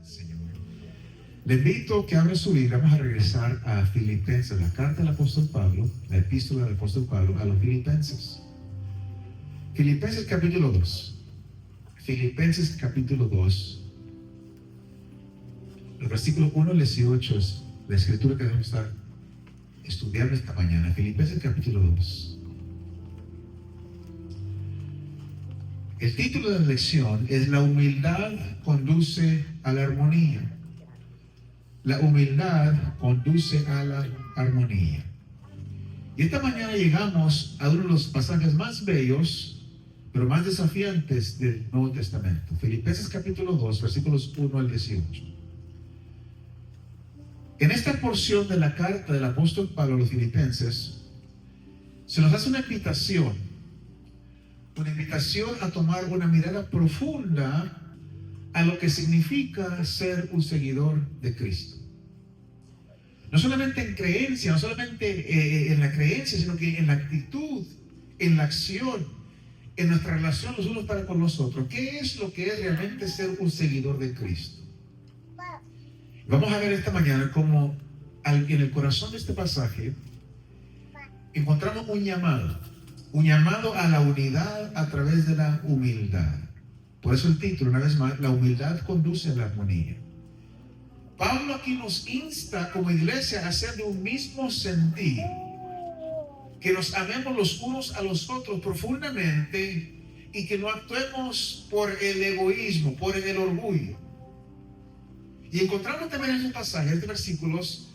Señor. Le invito que abra su Biblia. Vamos a regresar a Filipenses, la carta del apóstol Pablo, la epístola del apóstol Pablo a los Filipenses. Filipenses capítulo 2. Filipenses capítulo 2. El versículo 1 al 18 es la escritura que debemos estar estudiando esta mañana. Filipenses capítulo 2. El título de la lección es La humildad conduce a la armonía. La humildad conduce a la armonía. Y esta mañana llegamos a uno de los pasajes más bellos, pero más desafiantes del Nuevo Testamento. Filipenses capítulo 2, versículos 1 al 18. En esta porción de la carta del apóstol Pablo a los Filipenses, se nos hace una invitación a tomar una mirada profunda a lo que significa ser un seguidor de Cristo. No solamente en creencia, no solamente en la creencia, sino que en la actitud, en la acción, en nuestra relación los unos para con los otros. ¿Qué es lo que es realmente ser un seguidor de Cristo? Vamos a ver esta mañana cómo en el corazón de este pasaje encontramos un llamado a la unidad a través de la humildad. Por eso el título, una vez más, la humildad conduce a la armonía. Pablo aquí nos insta como iglesia a ser de un mismo sentir, que nos amemos los unos a los otros profundamente y que no actuemos por el egoísmo, por el orgullo. Y encontramos también en este pasaje, en estos versículos,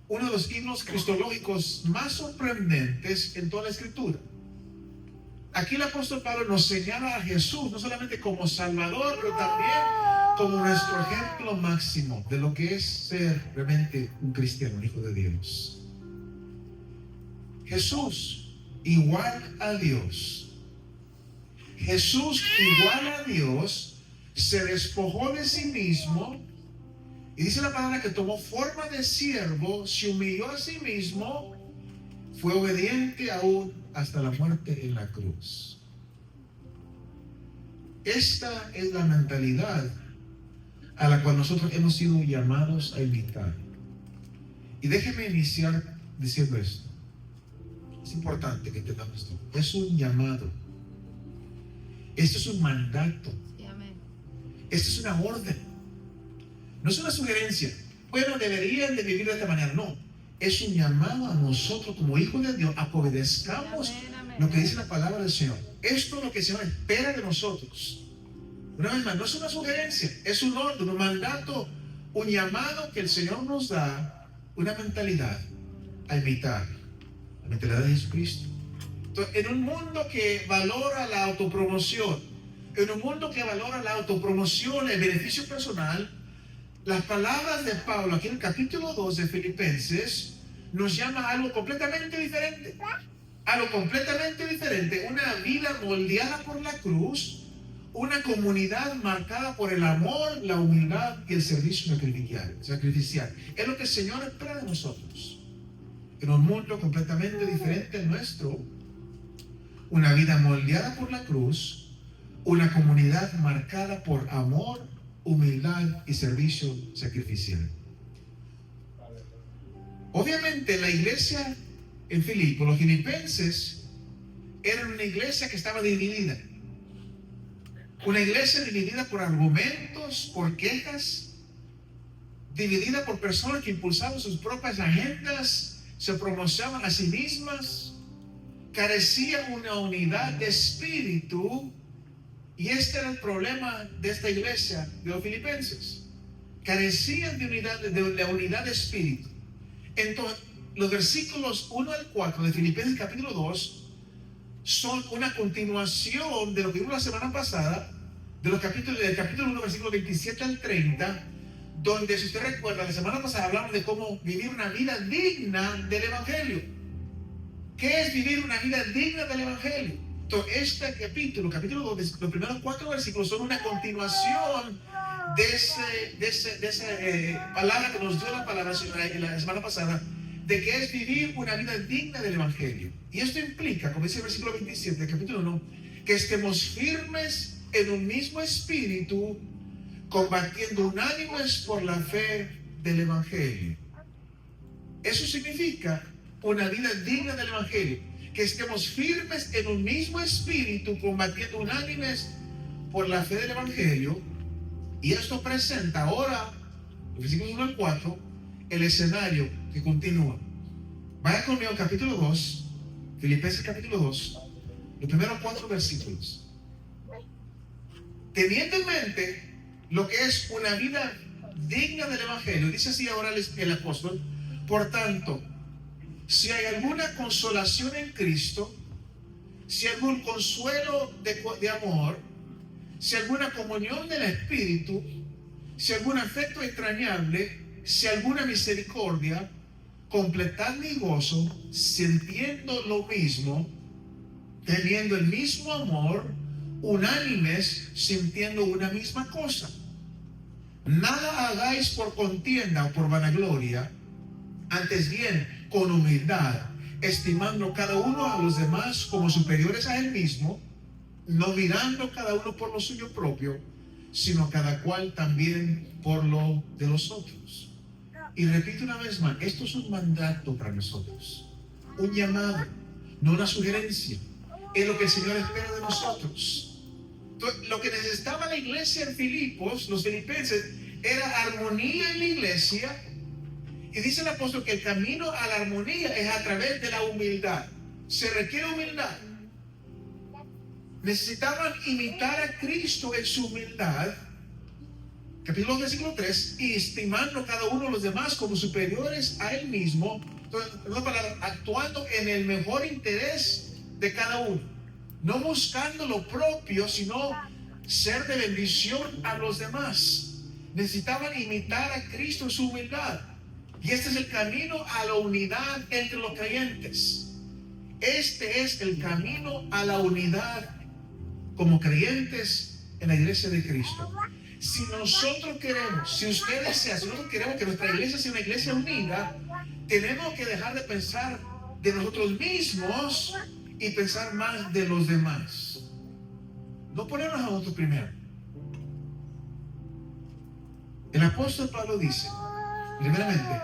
uno de los himnos cristológicos más sorprendentes en toda la Escritura. Aquí el apóstol Pablo nos señala a Jesús no solamente como Salvador, pero también como nuestro ejemplo máximo de lo que es ser realmente un cristiano, un hijo de Dios. Jesús igual a Dios. Jesús igual a Dios se despojó de sí mismo y dice la palabra que tomó forma de siervo, se humilló a sí mismo, fue obediente aún hasta la muerte en la cruz. Esta es la mentalidad a la cual nosotros hemos sido llamados a imitar. Y déjeme iniciar diciendo esto. Es importante que entendamos esto. Es un llamado. Esto es un mandato. Esto es una orden. No es una sugerencia. Bueno, deberían de vivir de esta manera. No. Es un llamado a nosotros como hijos de Dios a que obedezcamos lo que dice la palabra del Señor. Esto es lo que el Señor espera de nosotros. Una vez más, no es una sugerencia, es un orden, un mandato, un llamado que el Señor nos da, una mentalidad a imitar, la mentalidad de Jesucristo. Entonces, en un mundo que valora la autopromoción, en un mundo que valora la autopromoción, el beneficio personal, las palabras de Pablo aquí en el capítulo 2 de Filipenses nos llama a algo completamente diferente. Algo completamente diferente. Una vida moldeada por la cruz. Una comunidad marcada por el amor, la humildad y el servicio sacrificial. Es lo que el Señor espera de nosotros. En un mundo completamente diferente al nuestro. Una vida moldeada por la cruz. Una comunidad marcada por amor, humildad y servicio sacrificial. Obviamente la iglesia en Filipo, los filipenses, era una iglesia que estaba dividida. Una iglesia dividida por argumentos, por quejas, dividida por personas que impulsaban sus propias agendas, se promocionaban a sí mismas, carecía una unidad de espíritu. Y este era el problema de esta iglesia de los filipenses. Carecían de la unidad de espíritu. Entonces, los versículos 1 al 4 de Filipenses capítulo 2 son una continuación de lo que vimos la semana pasada, del capítulo 1, versículo 27 al 30, donde, si usted recuerda, la semana pasada hablamos de cómo vivir una vida digna del Evangelio. ¿Qué es vivir una vida digna del Evangelio? Entonces, este capítulo 2, los primeros 4 versículos son una continuación de esa palabra que nos dio la palabra en la semana pasada, de que es vivir una vida digna del Evangelio. Y esto implica, como dice el versículo 27 del capítulo 1, que estemos firmes en un mismo espíritu, combatiendo unánimes por la fe del Evangelio. Eso significa una vida digna del Evangelio, que estemos firmes en un mismo espíritu, combatiendo unánimes por la fe del Evangelio. Y esto presenta ahora, en versículos 1 al 4, el escenario que continúa. Vaya conmigo al capítulo 2, Filipenses capítulo 2, los primeros 4 versículos. Teniendo en mente lo que es una vida digna del Evangelio, dice así ahora el apóstol: por tanto, si hay alguna consolación en Cristo, si hay algún consuelo de amor, si hay alguna comunión del Espíritu, si hay algún afecto entrañable, si hay alguna misericordia, completad mi gozo, sintiendo lo mismo, teniendo el mismo amor, unánimes, sintiendo una misma cosa. Nada hagáis por contienda o por vanagloria, antes bien con humildad, estimando cada uno a los demás como superiores a él mismo, no mirando cada uno por lo suyo propio, sino cada cual también por lo de los otros. Y repito una vez más, esto es un mandato para nosotros, un llamado, no una sugerencia. Es lo que el Señor espera de nosotros. Entonces, lo que necesitaba la iglesia en Filipos, los filipenses, era armonía en la iglesia. Y dice el apóstol que el camino a la armonía es a través de la humildad. Se requiere humildad. Necesitaban imitar a Cristo en su humildad. Capítulo 2, versículo 3, y estimando cada uno a los demás como superiores a él mismo. Entonces, actuando en el mejor interés de cada uno, no buscando lo propio, sino ser de bendición a los demás. Necesitaban imitar a Cristo en su humildad. Y este es el camino a la unidad entre los creyentes. Este es el camino a la unidad como creyentes en la iglesia de Cristo. Si nosotros queremos, si usted desea, si nosotros queremos que nuestra iglesia sea una iglesia unida, tenemos que dejar de pensar de nosotros mismos y pensar más de los demás. No ponernos a nosotros primero. El apóstol Pablo dice, primeramente,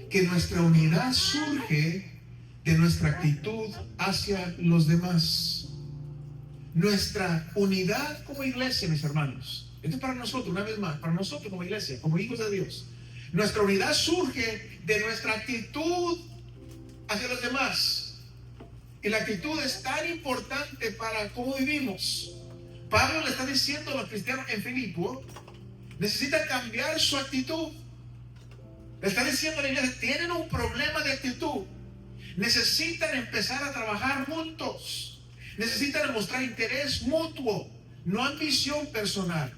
que nuestra unidad surge de nuestra actitud hacia los demás. Nuestra unidad como iglesia, mis hermanos, esto es para nosotros, una vez más, para nosotros como iglesia, como hijos de Dios. Nuestra unidad surge de nuestra actitud hacia los demás. Y la actitud es tan importante para cómo vivimos. Pablo le está diciendo a los cristianos en Filipo, necesitan cambiar su actitud. Le está diciendo a la iglesia, tienen un problema de actitud. Necesitan empezar a trabajar juntos. Necesitan demostrar interés mutuo, no ambición personal.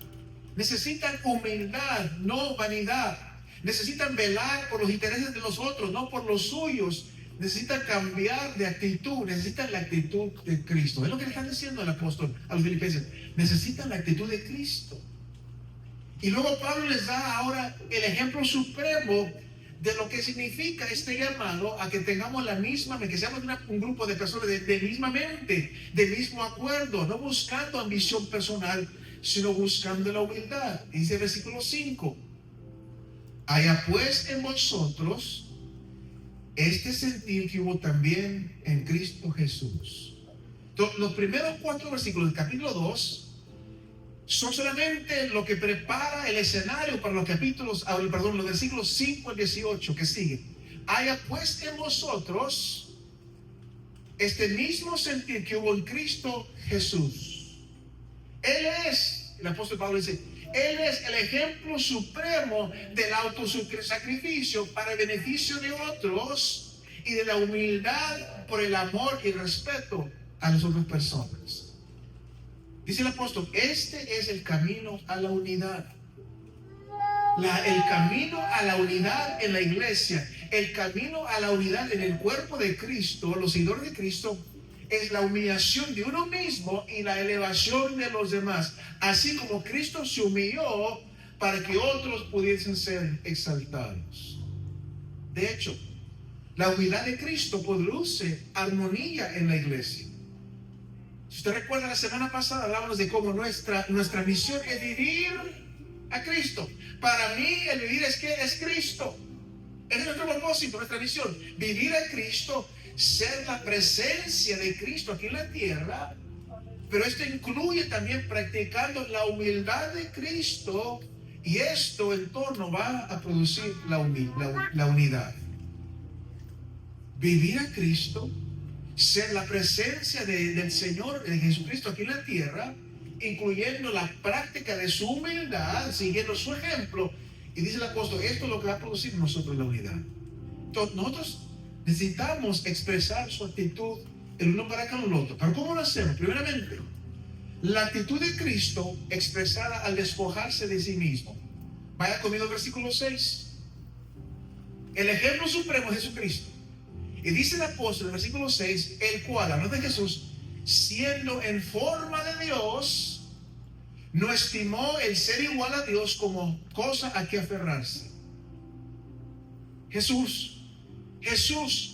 Necesitan humildad, no vanidad. Necesitan velar por los intereses de los otros, no por los suyos. Necesitan cambiar de actitud, necesitan la actitud de Cristo. Es lo que le está diciendo el apóstol a los filipenses. Necesitan la actitud de Cristo. Y luego Pablo les da ahora el ejemplo supremo de lo que significa este llamado a que tengamos la misma, que seamos un grupo de personas de misma mente, de mismo acuerdo, no buscando ambición personal, sino buscando la humildad. Dice el versículo 5: haya pues en vosotros este sentir que hubo también en Cristo Jesús. Entonces, los primeros 4 versículos del capítulo 2 son solamente lo que prepara el escenario para los los versículos 5 al 18 que siguen. Haya pues en vosotros este mismo sentir que hubo en Cristo Jesús. Él es, el apóstol Pablo dice, Él es el ejemplo supremo del autosacrificio para el beneficio de otros y de la humildad por el amor y respeto a las otras personas. Dice el apóstol, este es el camino a la unidad. El camino a la unidad en la iglesia, el camino a la unidad en el cuerpo de Cristo, los seguidores de Cristo, es la humillación de uno mismo y la elevación de los demás. Así como Cristo se humilló para que otros pudiesen ser exaltados. De hecho, la humildad de Cristo produce armonía en la iglesia. Si usted recuerda, la semana pasada hablábamos de cómo nuestra misión es vivir a Cristo. Para mí el vivir es Cristo. Es nuestro propósito, nuestra visión. Vivir a Cristo, ser la presencia de Cristo aquí en la tierra. Pero esto incluye también practicando la humildad de Cristo. Y esto en torno va a producir la unidad. Vivir a Cristo, ser la presencia del Señor, de Jesucristo aquí en la tierra, incluyendo la práctica de su humildad, siguiendo su ejemplo. Y dice el apóstol, esto es lo que va a producir en nosotros la unidad. Entonces, nosotros necesitamos expresar su actitud el uno para con el otro. ¿Pero cómo lo hacemos? Primeramente, la actitud de Cristo expresada al despojarse de sí mismo. Vaya conmigo al versículo 6. El ejemplo supremo es Jesucristo. Y dice el apóstol en el versículo 6, el cual, hablando de Jesús, siendo en forma de Dios, no estimó el ser igual a Dios como cosa a que aferrarse. Jesús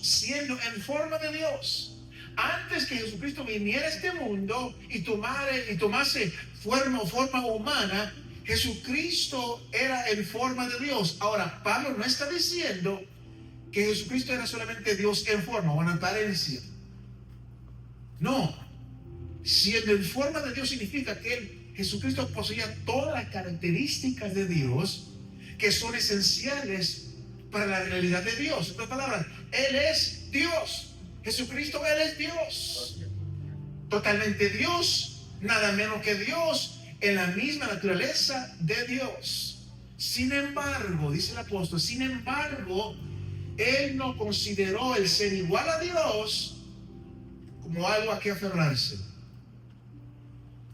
siendo en forma de Dios, antes que Jesucristo viniera a este mundo y tomase forma humana, Jesucristo era en forma de Dios. Ahora, Pablo no está diciendo que Jesucristo era solamente Dios en forma o en apariencia. No, siendo en forma de Dios significa que Jesucristo poseía todas las características de Dios que son esenciales para la realidad de Dios. En otras palabras, Él es Dios. Jesucristo, Él es Dios. Totalmente Dios, nada menos que Dios, en la misma naturaleza de Dios. Sin embargo, dice el apóstol, sin embargo, Él no consideró el ser igual a Dios como algo a que aferrarse.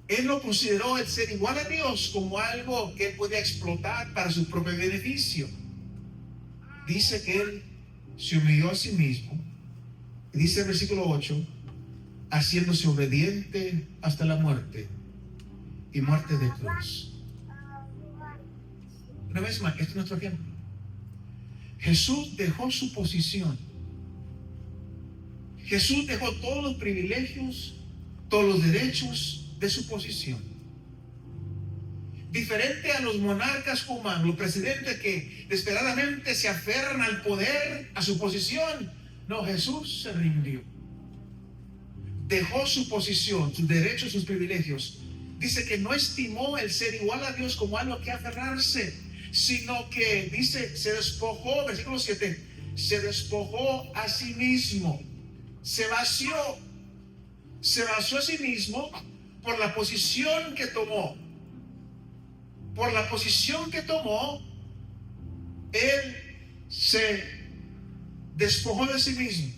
Él no consideró el ser igual a Dios como algo que él podía explotar para su propio beneficio. Dice que Él se humilló a sí mismo. Y dice el versículo 8, haciéndose obediente hasta la muerte y muerte de cruz. Una vez más, este es nuestro ejemplo. Jesús dejó su posición. Jesús dejó todos los privilegios, todos los derechos de su posición. Diferente a los monarcas humanos, los presidentes que desesperadamente se aferran al poder, a su posición. No, Jesús se rindió. Dejó su posición, sus derechos, sus privilegios. Dice que no estimó el ser igual a Dios como algo que aferrarse, sino que, dice, se despojó, versículo 7, se despojó a sí mismo, se vació a sí mismo por la posición que tomó. Por la posición que tomó, Él se despojó de sí mismo.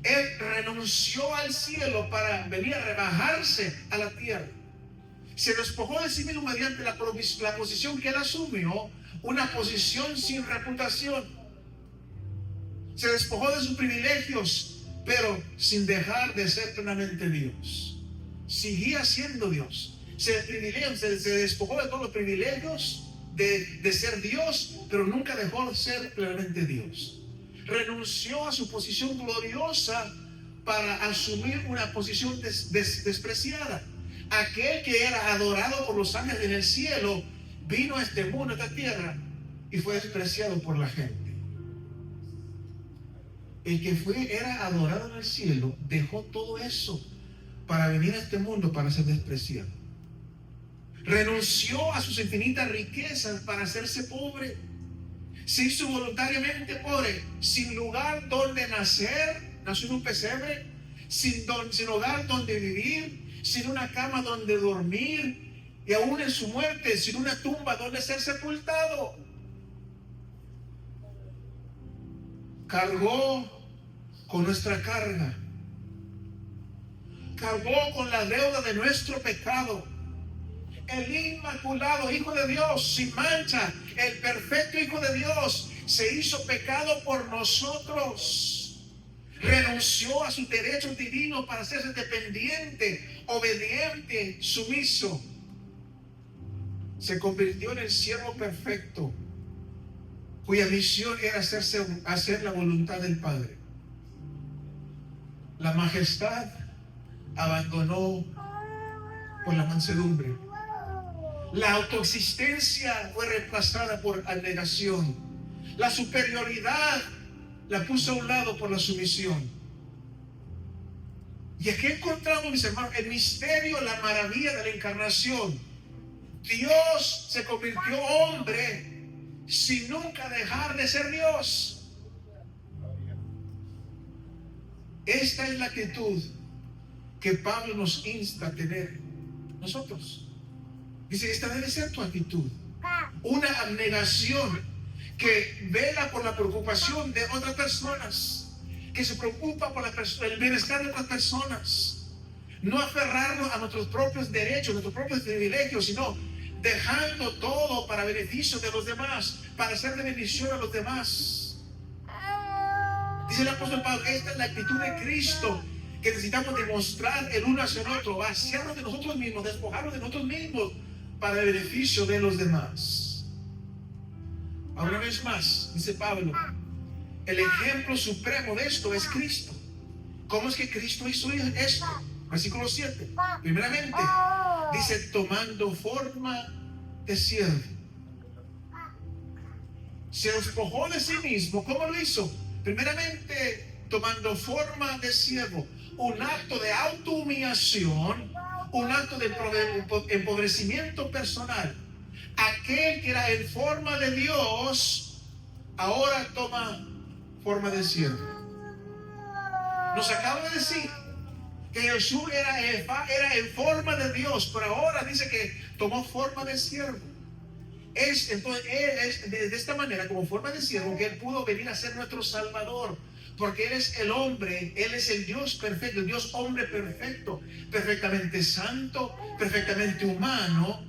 Él renunció al cielo para venir a rebajarse a la tierra. Se despojó de sí mismo mediante la posición que él asumió, una posición sin reputación. Se despojó de sus privilegios, pero sin dejar de ser plenamente Dios. Seguía siendo Dios. Se despojó de todos los privilegios de ser Dios, pero nunca dejó de ser plenamente Dios. Renunció a su posición gloriosa para asumir una posición despreciada. Aquel que era adorado por los ángeles en el cielo vino a este mundo, a esta tierra, y fue despreciado por la gente. El que era adorado en el cielo dejó todo eso para venir a este mundo para ser despreciado. Renunció a sus infinitas riquezas para hacerse pobre. Se hizo voluntariamente pobre, sin lugar donde nacer, nació en un pesebre, sin hogar donde vivir, sin una cama donde dormir, y aún en su muerte, sin una tumba donde ser sepultado. Cargó con nuestra carga, cargó con la deuda de nuestro pecado. El inmaculado Hijo de Dios, sin mancha, el perfecto Hijo de Dios, se hizo pecado por nosotros. Renunció a sus derechos divinos para hacerse dependiente, obediente, sumiso. Se convirtió en el siervo perfecto, cuya misión era hacer la voluntad del Padre. La majestad abandonó por la mansedumbre. La autoexistencia fue reemplazada por abnegación. La superioridad la puso a un lado por la sumisión. Y aquí encontramos, mis hermanos, el misterio, la maravilla de la encarnación. Dios se convirtió hombre sin nunca dejar de ser Dios. Esta es la actitud que Pablo nos insta a tener nosotros. Dice, esta debe ser tu actitud. Una abnegación que vela por la preocupación de otras personas, que se preocupa por el bienestar de otras personas. No aferrarnos a nuestros propios derechos, nuestros propios privilegios, sino dejando todo para beneficio de los demás, para ser de bendición a los demás. Dice el apóstol Pablo, esta es la actitud de Cristo que necesitamos demostrar el uno hacia el otro, vaciarnos de nosotros mismos, despojarnos de nosotros mismos para el beneficio de los demás. Ahora, una vez más, dice Pablo, el ejemplo supremo de esto es Cristo. ¿Cómo es que Cristo hizo esto? Versículo 7. Primeramente, dice, tomando forma de siervo. Se despojó de sí mismo. ¿Cómo lo hizo? Primeramente, tomando forma de siervo. Un acto de autohumillación, un acto de empobrecimiento personal. Aquel que era en forma de Dios, ahora toma forma de siervo. Nos acaba de decir que Jesús era en forma de Dios, pero ahora dice que tomó forma de siervo. Entonces, Él es de esta manera, como forma de siervo, que Él pudo venir a ser nuestro Salvador. Porque Él es el hombre, Él es el Dios perfecto, el Dios hombre perfecto, perfectamente santo, perfectamente humano,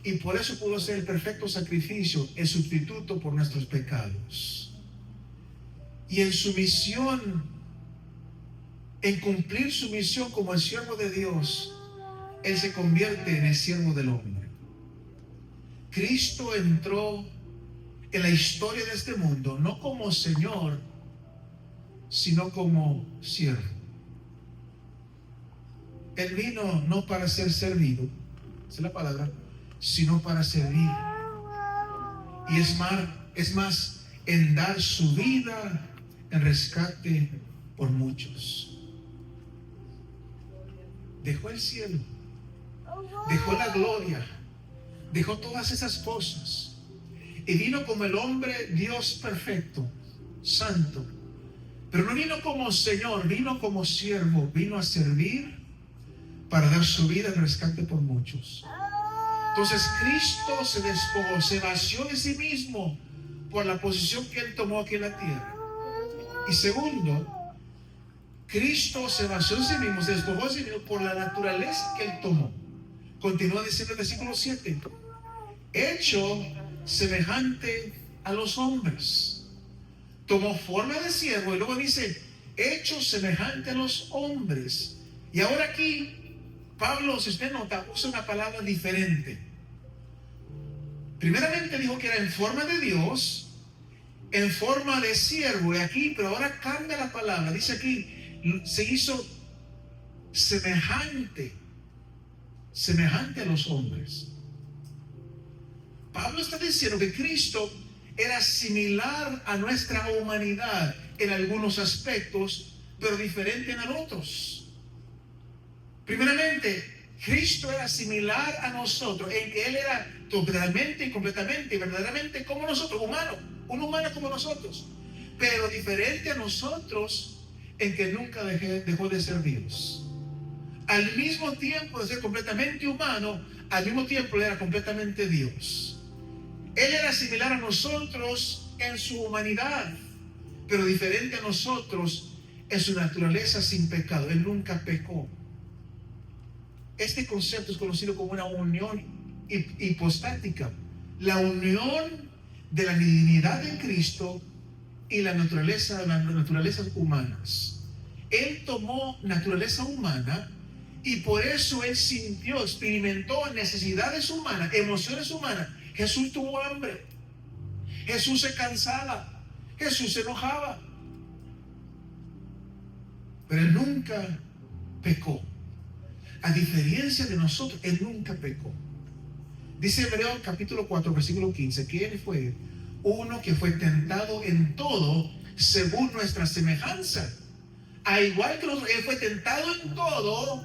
y por eso pudo ser el perfecto sacrificio, el sustituto por nuestros pecados. Y en su misión, en cumplir su misión como el siervo de Dios, Él se convierte en el siervo del hombre. Cristo entró en la historia de este mundo, no como Señor, sino como siervo. Él vino no para ser servido, esa es la palabra, sino para servir. Y es más, en dar su vida en rescate por muchos. Dejó el cielo, dejó la gloria, dejó todas esas cosas y vino como el hombre Dios perfecto, santo. Pero no vino como Señor, vino como siervo, vino a servir para dar su vida en rescate por muchos. Entonces Cristo se despojó, se vació de sí mismo por la posición que Él tomó aquí en la tierra. Y segundo, Cristo se vació de sí mismo, se despojó de sí mismo por la naturaleza que Él tomó. Continúa diciendo el versículo 7, hecho semejante a los hombres. Tomó forma de siervo y luego dice, hecho semejante a los hombres. Y ahora aquí, Pablo, si usted nota, usa una palabra diferente. Primeramente dijo que era en forma de Dios, en forma de siervo, y aquí, pero ahora cambia la palabra. Dice aquí, se hizo semejante a los hombres. Pablo está diciendo que Cristo era similar a nuestra humanidad en algunos aspectos, pero diferente en otros. Primeramente, Cristo era similar a nosotros en que Él era totalmente y completamente y verdaderamente como nosotros, un humano como nosotros, pero diferente a nosotros en que nunca dejó de ser Dios. Al mismo tiempo de ser completamente humano, al mismo tiempo Él era completamente Dios. Él era similar a nosotros en su humanidad, pero diferente a nosotros en su naturaleza sin pecado. Él nunca pecó. Este concepto es conocido como una unión hipostática. La unión de la divinidad de Cristo y las naturalezas humanas. Él tomó naturaleza humana y por eso Él sintió, experimentó necesidades humanas, emociones humanas. Jesús tuvo hambre, Jesús se cansaba, Jesús se enojaba, pero Él nunca pecó. A diferencia de nosotros, Él nunca pecó. Dice Hebreos capítulo 4, versículo 15, que Él fue uno que fue tentado en todo según nuestra semejanza. A igual que nosotros, Él fue tentado en todo,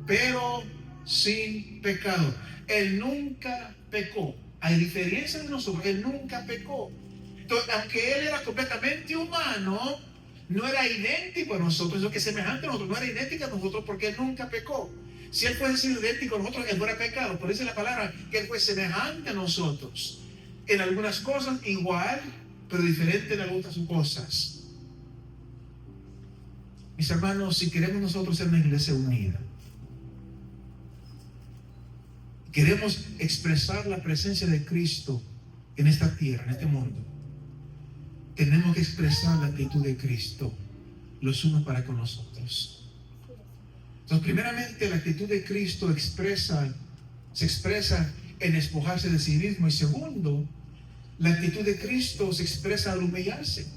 pero sin pecado. Él nunca pecó. A diferencia de nosotros, Él nunca pecó. Entonces, aunque Él era completamente humano, no era idéntico a nosotros, lo que es semejante a nosotros, no era idéntico a nosotros porque Él nunca pecó. Si Él fuese sido idéntico a nosotros, Él fuera pecado. Por eso es la palabra que Él fue semejante a nosotros. En algunas cosas igual, pero diferente en algunas cosas. Mis hermanos, si queremos nosotros ser una iglesia unida, queremos expresar la presencia de Cristo en esta tierra, en este mundo, tenemos que expresar la actitud de Cristo los unos para con los otros. Entonces, primeramente, la actitud de Cristo se expresa en despojarse de sí mismo. Y segundo, la actitud de Cristo se expresa al humillarse.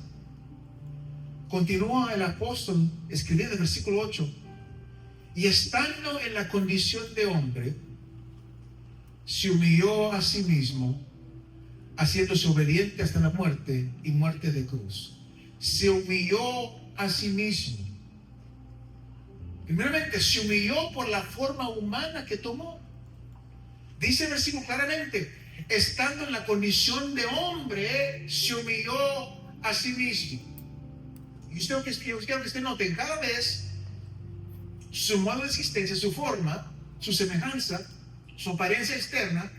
Continúa el apóstol escribiendo en el versículo 8: y estando en la condición de hombre, se humilló a sí mismo, haciéndose obediente hasta la muerte y muerte de cruz. Se humilló a sí mismo. Primeramente, se humilló por la forma humana que tomó. Dice el versículo claramente: estando en la condición de hombre, se humilló a sí mismo. Y usted quiero que usted note, cada vez su modo de existencia, su forma, su semejanza, su apariencia externa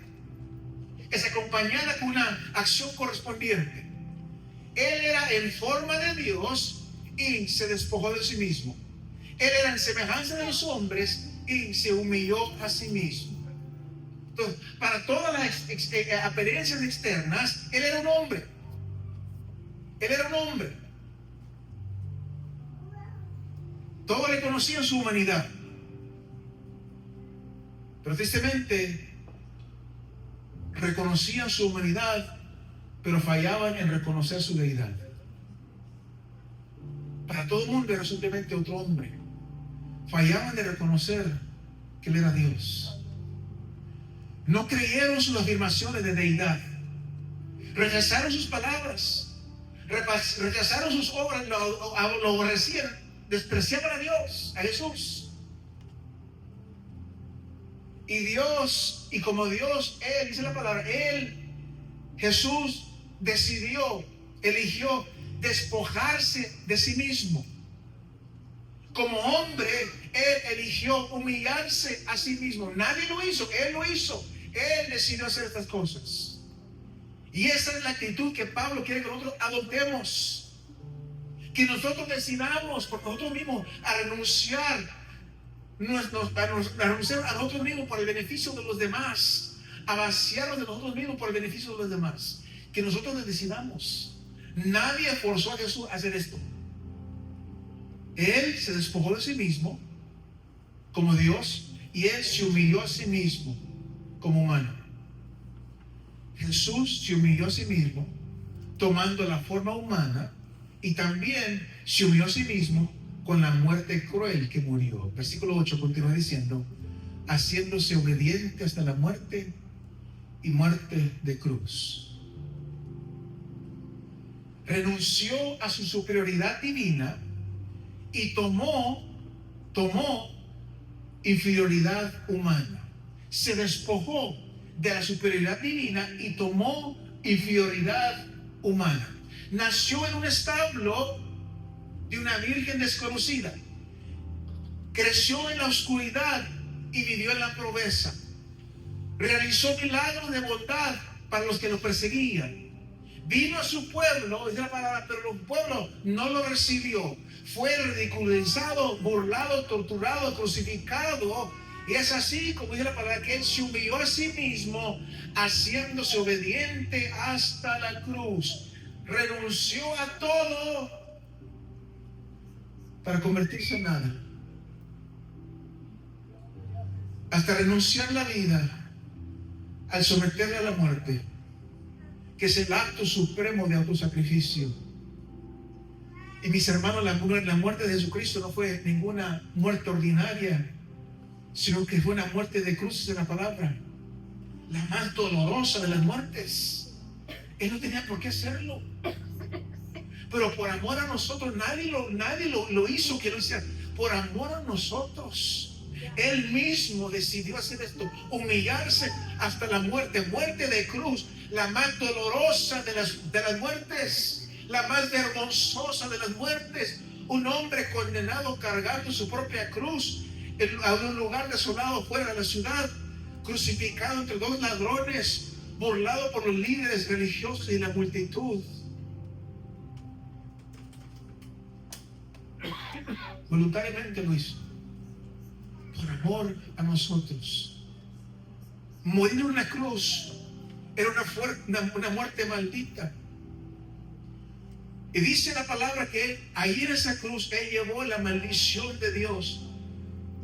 es acompañada con una acción correspondiente. Él era en forma de Dios y se despojó de sí mismo. Él era en semejanza de los hombres y se humilló a sí mismo. Entonces, para todas las apariencias externas, Él era un hombre. Él era un hombre. Todos le conocían su humanidad. Pero tristemente, reconocían su humanidad, pero fallaban en reconocer su deidad. Para todo el mundo era simplemente otro hombre. Fallaban de reconocer que Él era Dios. No creyeron sus afirmaciones de deidad. Rechazaron sus palabras. Rechazaron sus obras. Lo aborrecían. Despreciaban a Dios, a Jesús. Y Dios, y como Dios, Él, dice la palabra, Jesús eligió despojarse de sí mismo. Como hombre, Él eligió humillarse a sí mismo. Nadie lo hizo, Él lo hizo. Él decidió hacer estas cosas. Y esa es la actitud que Pablo quiere que nosotros adoptemos. Que nosotros decidamos por nosotros mismos a renunciar a nosotros mismos por el beneficio de los demás, a vaciarnos de nosotros mismos por el beneficio de los demás. Que nosotros decidamos. Nadie forzó a Jesús a hacer esto. Él se despojó de sí mismo como Dios y Él se humilló a sí mismo como humano. Jesús se humilló a sí mismo tomando la forma humana y también se humilló a sí mismo con la muerte cruel que murió. Versículo 8 continúa diciendo: haciéndose obediente hasta la muerte y muerte de cruz. Renunció a su superioridad divina y tomó inferioridad humana. Se despojó de la superioridad divina y tomó inferioridad humana. Nació en un establo de una virgen desconocida. Creció en la oscuridad y vivió en la pobreza. Realizó milagros de bondad para los que lo perseguían. Vino a su pueblo, es la palabra, pero el pueblo no lo recibió. Fue ridiculizado, burlado, torturado, crucificado. Y es así como dice la palabra, que Él se humilló a sí mismo, haciéndose obediente hasta la cruz. Renunció a todo para convertirse en nada. Hasta renunciar la vida al someterle a la muerte, que es el acto supremo de autosacrificio. Y mis hermanos, la muerte de Jesucristo no fue ninguna muerte ordinaria, sino que fue una muerte de cruz en la palabra. la más dolorosa de las muertes. Él no tenía por qué hacerlo. Pero por amor a nosotros, nadie lo hizo que lo hiciera. Por amor a nosotros. Él mismo decidió hacer esto, humillarse hasta la muerte, muerte de cruz, la más dolorosa de las muertes, la más vergonzosa de las muertes. Un hombre condenado cargando su propia cruz a un lugar desolado fuera de la ciudad, crucificado entre dos ladrones, burlado por los líderes religiosos y la multitud. Voluntariamente lo hizo, por amor a nosotros. Morir en una cruz era una muerte maldita. Y dice la palabra que ahí en esa cruz Él llevó la maldición de Dios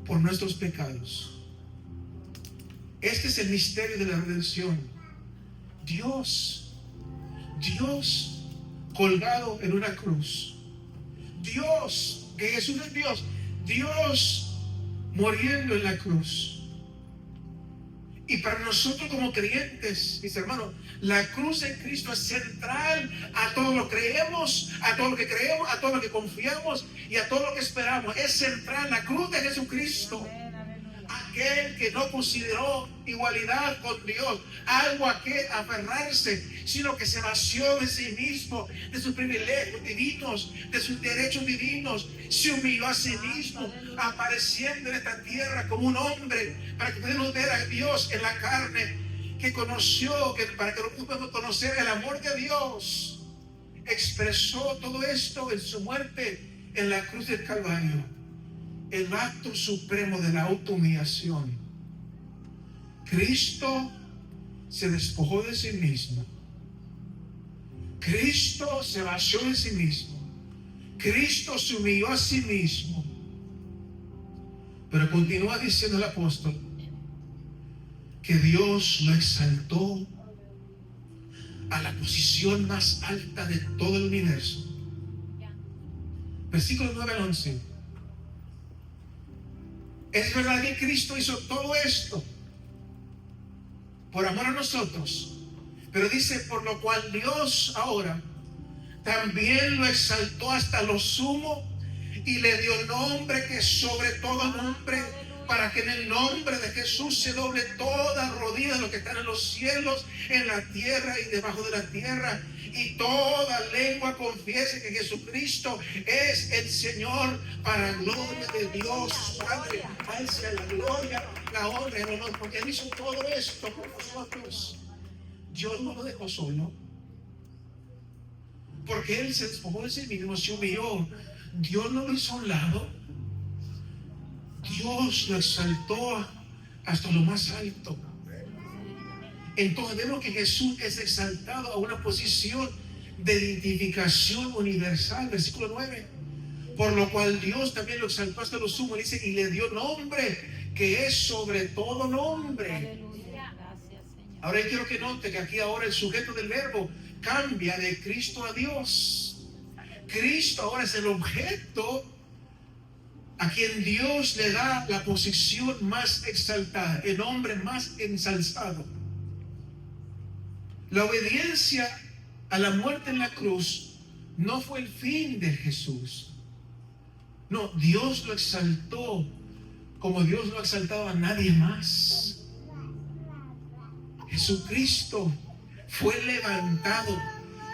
por nuestros pecados. Este es el misterio de la redención. Dios colgado en una cruz. Dios, que Jesús es Dios. Dios muriendo en la cruz. Y para nosotros como creyentes, mis hermanos, la cruz de Cristo es central a todo lo que creemos, a todo lo que creemos, a todo lo que confiamos y a todo lo que esperamos. Es central la cruz de Jesucristo. Aquel que no consideró igualdad con Dios algo a que aferrarse, sino que se vació de sí mismo, de sus privilegios divinos, de sus derechos divinos, se humilló a sí mismo, apareciendo en esta tierra como un hombre, para que podamos ver a Dios en la carne, que conoció, para que podamos conocer el amor de Dios. Expresó todo esto en su muerte en la cruz del Calvario. El acto supremo de la autohumillación. Cristo se despojó de sí mismo. Cristo se vació de sí mismo. Cristo se humilló a sí mismo. Pero continúa diciendo el apóstol que Dios lo exaltó a la posición más alta de todo el universo. Versículo 9 al 11. Es verdad que Cristo hizo todo esto por amor a nosotros, pero dice, por lo cual Dios ahora también lo exaltó hasta lo sumo y le dio nombre que es sobre todo nombre, para que en el nombre de Jesús se doble toda rodilla de los que están en los cielos, en la tierra y debajo de la tierra, y toda lengua confiese que Jesucristo es el Señor, para gloria de Dios Padre. A Él sea la gloria, la honra y el honor, porque Él hizo todo esto por nosotros. Dios no lo dejó solo, porque Él se despojó de sí mismo, se humilló. Dios no lo hizo a un lado. Dios lo exaltó hasta lo más alto. Entonces vemos que Jesús es exaltado a una posición de identificación universal. Versículo 9. Por lo cual Dios también lo exaltó hasta lo sumo, dice, y le dio nombre que es sobre todo nombre. Ahora yo quiero que note que aquí ahora el sujeto del verbo cambia de Cristo a Dios. Cristo ahora es el objeto a quien Dios le da la posición más exaltada, el nombre más ensalzado. La obediencia a la muerte en la cruz no fue el fin de Jesús. No, Dios lo exaltó como Dios no ha exaltado a nadie más. Jesucristo fue levantado,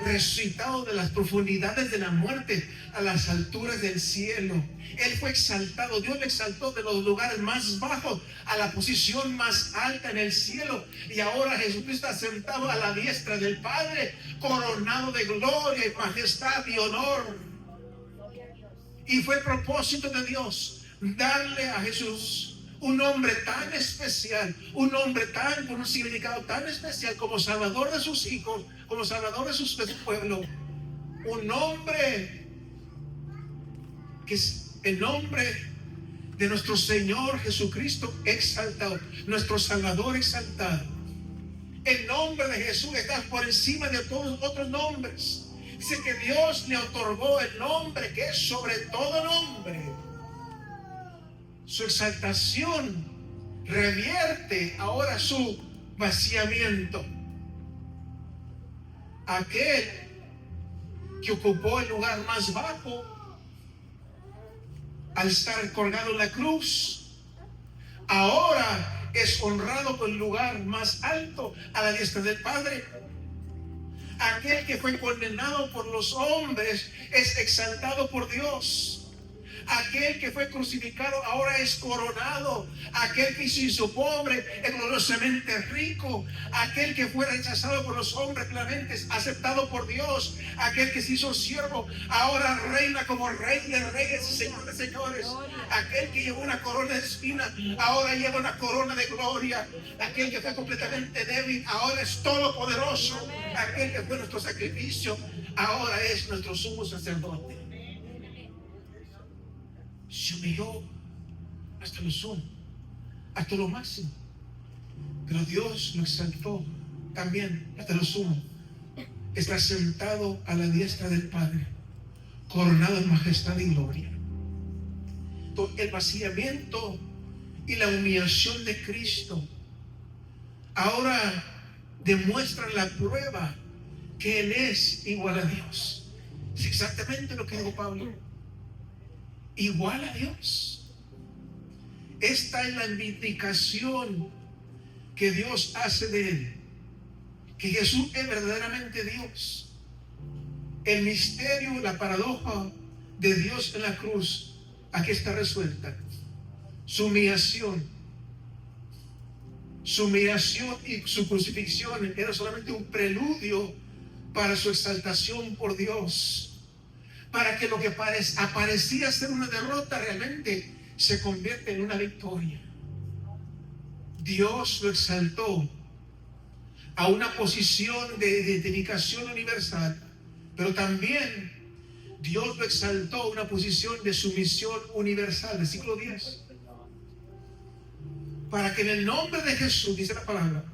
resucitado de las profundidades de la muerte a las alturas del cielo. Él fue exaltado, Dios le exaltó de los lugares más bajos a la posición más alta en el cielo, y ahora Jesucristo está sentado a la diestra del Padre, coronado de gloria y majestad y honor. Y fue el propósito de Dios darle a Jesús un nombre tan especial, un nombre con un significado tan especial, como Salvador de sus hijos, como Salvador de su pueblo. Un nombre que es el nombre de nuestro Señor Jesucristo exaltado, nuestro Salvador exaltado. El nombre de Jesús está por encima de todos los otros nombres. Dice que Dios le otorgó el nombre que es sobre todo nombre. Su exaltación revierte ahora su vaciamiento. Aquel que ocupó el lugar más bajo al estar colgado en la cruz, ahora es honrado por el lugar más alto a la diestra del Padre. Aquel que fue condenado por los hombres es exaltado por Dios. Aquel que fue crucificado ahora es coronado. Aquel que se hizo pobre es gloriosamente rico. Aquel que fue rechazado por los hombres claramente es aceptado por Dios. Aquel que se hizo siervo ahora reina como rey de reyes y señor de señores. Aquel que llevó una corona de espinas ahora lleva una corona de gloria. Aquel que fue completamente débil ahora es todopoderoso. Aquel que fue nuestro sacrificio ahora es nuestro sumo sacerdote. Se humilló hasta lo sumo, hasta lo máximo. Pero Dios lo exaltó también hasta lo sumo. Está sentado a la diestra del Padre, coronado en majestad y gloria. El vaciamiento y la humillación de Cristo ahora demuestran la prueba que Él es igual a Dios. Es exactamente lo que dijo Pablo. Igual a Dios. Esta es la vindicación que Dios hace de Él, que Jesús es verdaderamente Dios. El misterio, la paradoja de Dios en la cruz, aquí está resuelta. Su humillación y su crucifixión era solamente un preludio para su exaltación por Dios, para que lo que aparecía ser una derrota realmente se convierte en una victoria. Dios lo exaltó a una posición de identificación universal, pero también Dios lo exaltó a una posición de sumisión universal. Versículo 10. Para que en el nombre de Jesús, dice la palabra,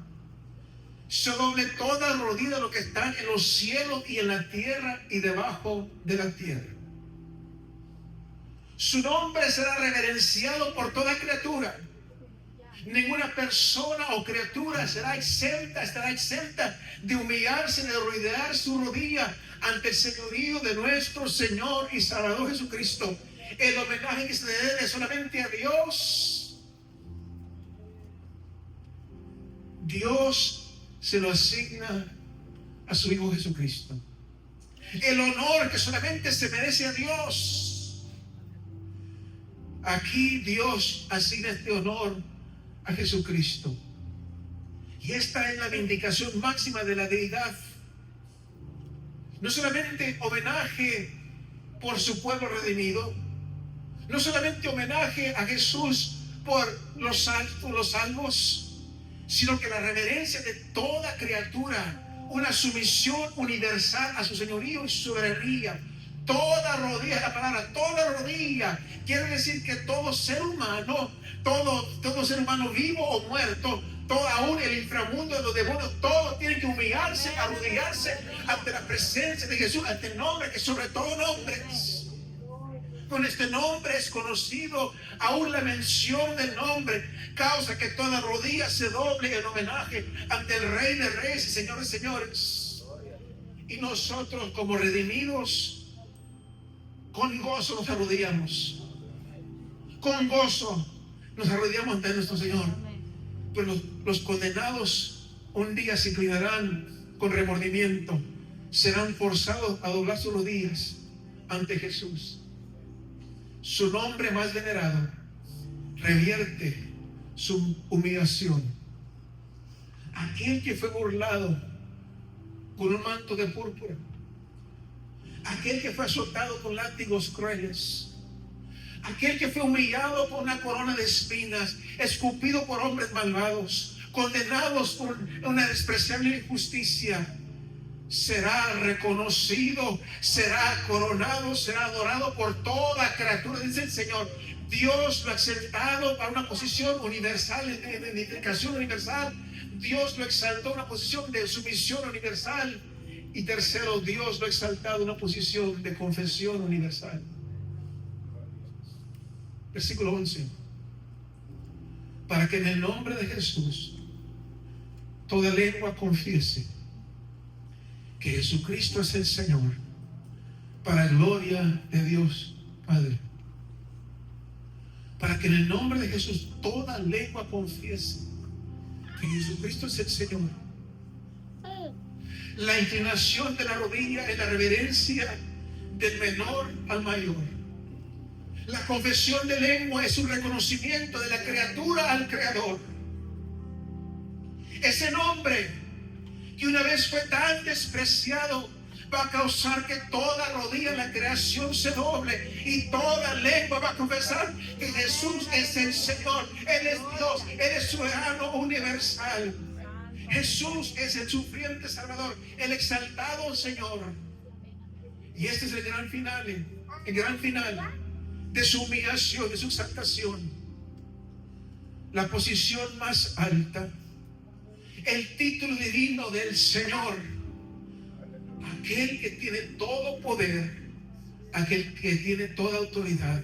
se doble toda rodilla de lo que está en los cielos y en la tierra y debajo de la tierra. Su nombre será reverenciado por toda criatura. Ninguna persona o criatura estará exenta de humillarse, de arrodillar su rodilla ante el señorío de nuestro Señor y Salvador Jesucristo. El homenaje que se le debe solamente a Dios. Dios se lo asigna a su Hijo Jesucristo. El honor que solamente se merece a Dios. Aquí Dios asigna este honor a Jesucristo. Y esta es la vindicación máxima de la deidad. No solamente homenaje por su pueblo redimido, no solamente homenaje a Jesús por los salvos, sino que la reverencia de toda criatura, una sumisión universal a su señorío y su soberanía. Toda rodilla, la palabra, toda rodilla, quiere decir que todo ser humano, todo ser humano vivo o muerto, todo aún el inframundo de los demonios, todos tienen que humillarse, arrodillarse ante la presencia de Jesús, ante el nombre que sobre todo nombres. Con este nombre es conocido, aún la mención del nombre causa que toda rodilla se doble en homenaje ante el Rey de Reyes y Señor de Señores. Y nosotros como redimidos, con gozo nos arrodillamos. Con gozo nos arrodillamos ante nuestro Señor. Pues los condenados un día se inclinarán con remordimiento, serán forzados a doblar sus rodillas ante Jesús. Su nombre más venerado revierte su humillación. Aquel que fue burlado con un manto de púrpura, aquel que fue azotado con látigos crueles, aquel que fue humillado por una corona de espinas, escupido por hombres malvados, condenados por una despreciable injusticia, será reconocido, será coronado, será adorado por toda criatura, dice el Señor. Dios lo ha exaltado para una posición universal, de identificación universal. Dios lo exaltó a una posición de sumisión universal. Y tercero, Dios lo ha exaltado a una posición de confesión universal. Versículo 11. Para que en el nombre de Jesús toda lengua confiese que Jesucristo es el Señor, para gloria de Dios Padre. Para que en el nombre de Jesús toda lengua confiese que Jesucristo es el Señor. La inclinación de la rodilla es la reverencia del menor al mayor. La confesión de lengua es un reconocimiento de la criatura al Creador. Ese nombre que una vez fue tan despreciado va a causar que toda rodilla en la creación se doble y toda lengua va a confesar que Jesús es el Señor. Él es Dios, Él es soberano universal. Jesús es el sufriente Salvador, el exaltado Señor. Y este es el gran final de su humillación, de su exaltación. La posición más alta, el título divino del Señor, aquel que tiene todo poder, aquel que tiene toda autoridad.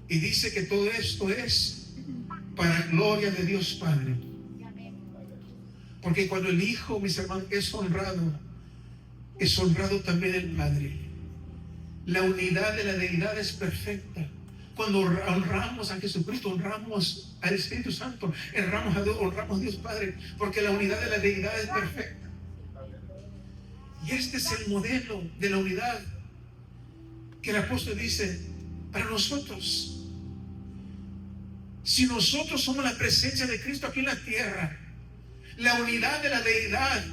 Y dice que todo esto es para gloria de Dios Padre. Porque cuando el Hijo, mis hermanos, es honrado también el Padre. La unidad de la deidad es perfecta. Cuando honramos a Jesucristo, honramos al Espíritu Santo, honramos a Dios Padre, porque la unidad de la deidad es perfecta. Y este es el modelo de la unidad que el apóstol dice para nosotros. Si nosotros somos la presencia de Cristo aquí en la tierra, la unidad de la deidad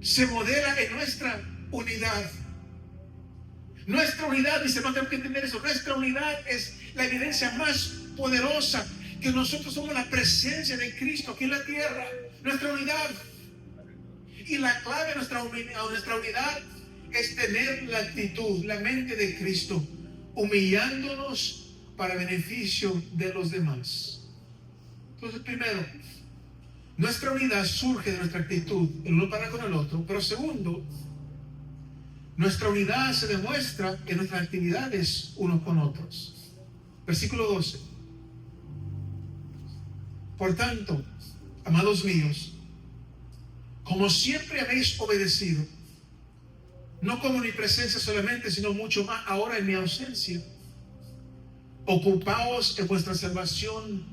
se modela en nuestra unidad. Nuestra unidad, mis hermanos, tenemos que entender eso. Nuestra unidad es la evidencia más poderosa que nosotros somos la presencia de Cristo aquí en la tierra. Nuestra unidad. Y la clave de nuestra unidad es tener la actitud, la mente de Cristo, humillándonos para beneficio de los demás. Entonces, primero, nuestra unidad surge de nuestra actitud, el uno para con el otro. Pero segundo, nuestra unidad se demuestra en nuestras actividades unos con otros. Versículo 12. Por tanto, amados míos, como siempre habéis obedecido, no como en mi presencia solamente, sino mucho más ahora en mi ausencia, ocupaos en vuestra salvación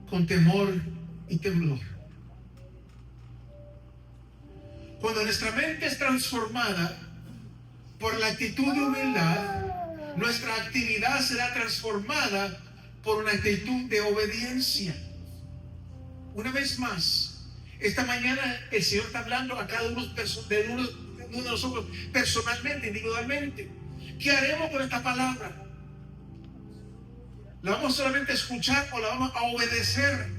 con temor y temblor. Cuando nuestra mente es transformada por la actitud de humildad, nuestra actividad será transformada por una actitud de obediencia. Una vez más, esta mañana el Señor está hablando a cada uno de nosotros personalmente, individualmente. ¿Qué haremos con esta palabra? ¿La vamos solamente a escuchar o la vamos a obedecer?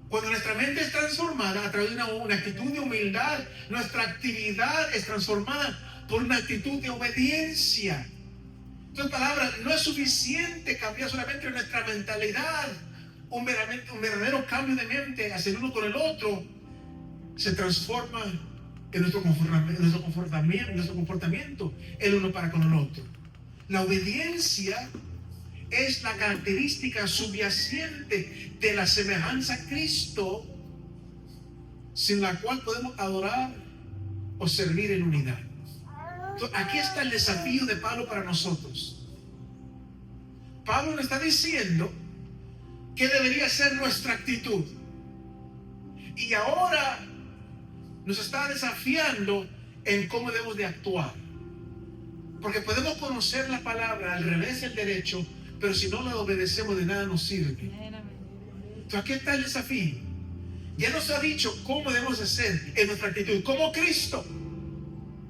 Cuando nuestra mente es transformada a través de una actitud de humildad, nuestra actividad es transformada por una actitud de obediencia. Entonces, palabra, no es suficiente cambiar solamente nuestra mentalidad, un verdadero cambio de mente hacia el uno con el otro, se transforma en nuestro comportamiento, el uno para con el otro. La obediencia es la característica subyacente de la semejanza a Cristo, sin la cual podemos adorar o servir en unidad. Entonces, aquí está el desafío de Pablo para nosotros. Pablo nos está diciendo que debería ser nuestra actitud, y ahora nos está desafiando en cómo debemos de actuar. Porque podemos conocer la palabra al revés y al derecho, pero si no la obedecemos, de nada nos sirve. Entonces, aquí está el desafío. Ya nos ha dicho cómo debemos hacer en nuestra actitud, como Cristo.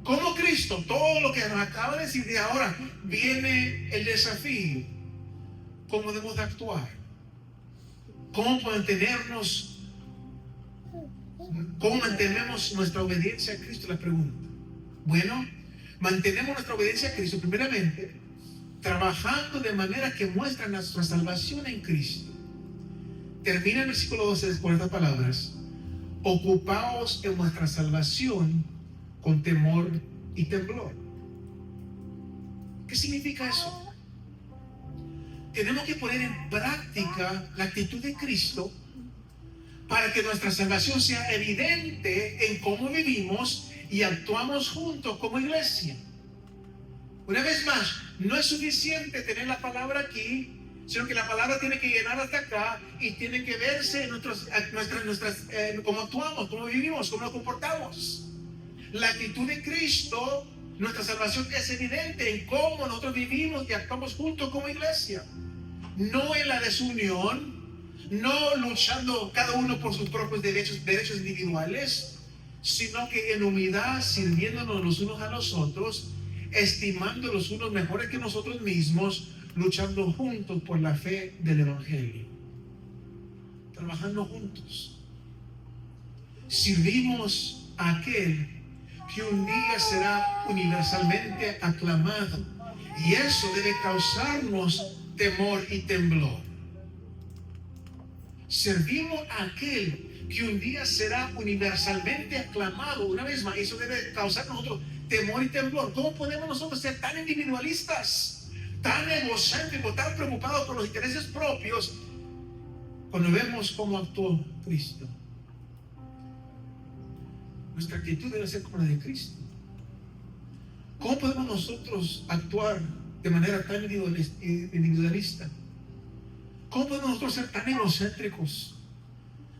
Como Cristo, todo lo que nos acaba de decir. De ahora viene el desafío. ¿Cómo debemos de actuar? ¿Cómo mantenemos nuestra obediencia a Cristo? La pregunta. Bueno, mantenemos nuestra obediencia a Cristo primeramente trabajando de manera que muestra nuestra salvación en Cristo. Termina el versículo 12 con estas palabras: ocupaos en vuestra salvación con temor y temblor. ¿Qué significa eso? Tenemos que poner en práctica la actitud de Cristo para que nuestra salvación sea evidente en cómo vivimos y actuamos juntos como iglesia. Una vez más, no es suficiente tener la palabra aquí, sino que la palabra tiene que llegar hasta acá y tiene que verse en cómo actuamos, cómo vivimos, cómo nos comportamos. La actitud de Cristo, nuestra salvación es evidente en cómo nosotros vivimos y actuamos juntos como iglesia. No en la desunión, no luchando cada uno por sus propios derechos individuales, sino que en humildad, sirviéndonos los unos a los otros, estimando los unos mejores que nosotros mismos, luchando juntos por la fe del Evangelio, trabajando juntos. Sirvimos a aquel que un día será universalmente aclamado, y eso debe causarnos temor y temblor. Servimos a aquel que un día será universalmente aclamado. Una vez más, eso debe causar nosotros temor y temblor. ¿Cómo podemos nosotros ser tan individualistas, tan egocéntricos, tan preocupados por los intereses propios, cuando vemos cómo actuó Cristo? Nuestra actitud debe ser como la de Cristo. ¿Cómo podemos nosotros actuar de manera tan individualista? ¿Cómo podemos nosotros ser tan egocéntricos,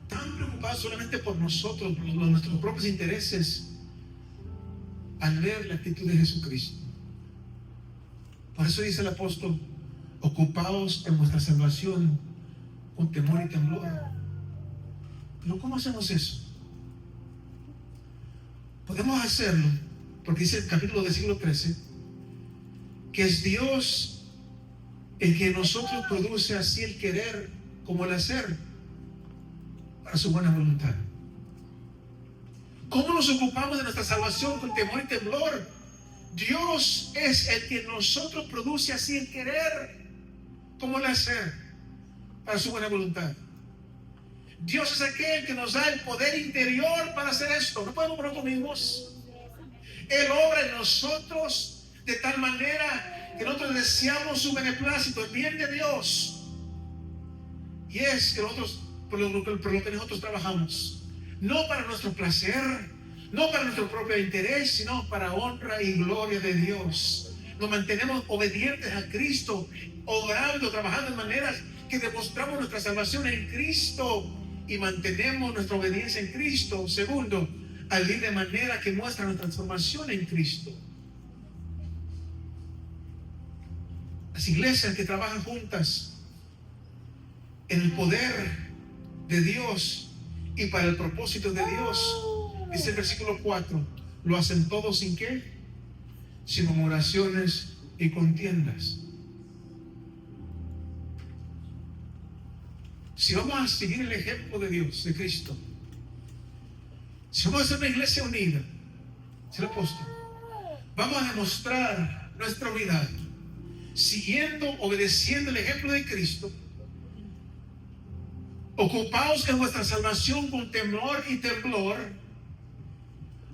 tan preocupados solamente por nosotros, por nuestros propios intereses, al ver la actitud de Jesucristo? Por eso dice el apóstol: ocupaos en vuestra salvación con temor y temblor. Pero ¿cómo hacemos eso? Podemos hacerlo porque dice el capítulo del siglo 13 que es Dios el que en nosotros produce así el querer como el hacer para su buena voluntad. ¿Cómo nos ocupamos de nuestra salvación con temor y temblor? Dios es el que en nosotros produce así el querer como el hacer para su buena voluntad. Dios es aquel que nos da el poder interior para hacer esto. No podemos por nosotros mismos. Él obra en nosotros de tal manera que nosotros deseamos su beneplácito, el bien de Dios. Y es que nosotros, por lo que nosotros trabajamos, no para nuestro placer, no para nuestro propio interés, sino para honra y gloria de Dios. Nos mantenemos obedientes a Cristo, obrando, trabajando de maneras que demostramos nuestra salvación en Cristo y mantenemos nuestra obediencia en Cristo. Segundo, al vivir de manera que muestra nuestra transformación en Cristo. Las iglesias que trabajan juntas en el poder de Dios y para el propósito de Dios, dice el versículo 4, lo hacen todos sin qué, sin murmuraciones y contiendas. Si vamos a seguir el ejemplo de Dios, de Cristo, si vamos a ser una iglesia unida, dice el apóstol, vamos a demostrar nuestra unidad siguiendo, obedeciendo el ejemplo de Cristo. Ocupaos en vuestra salvación con temor y temblor,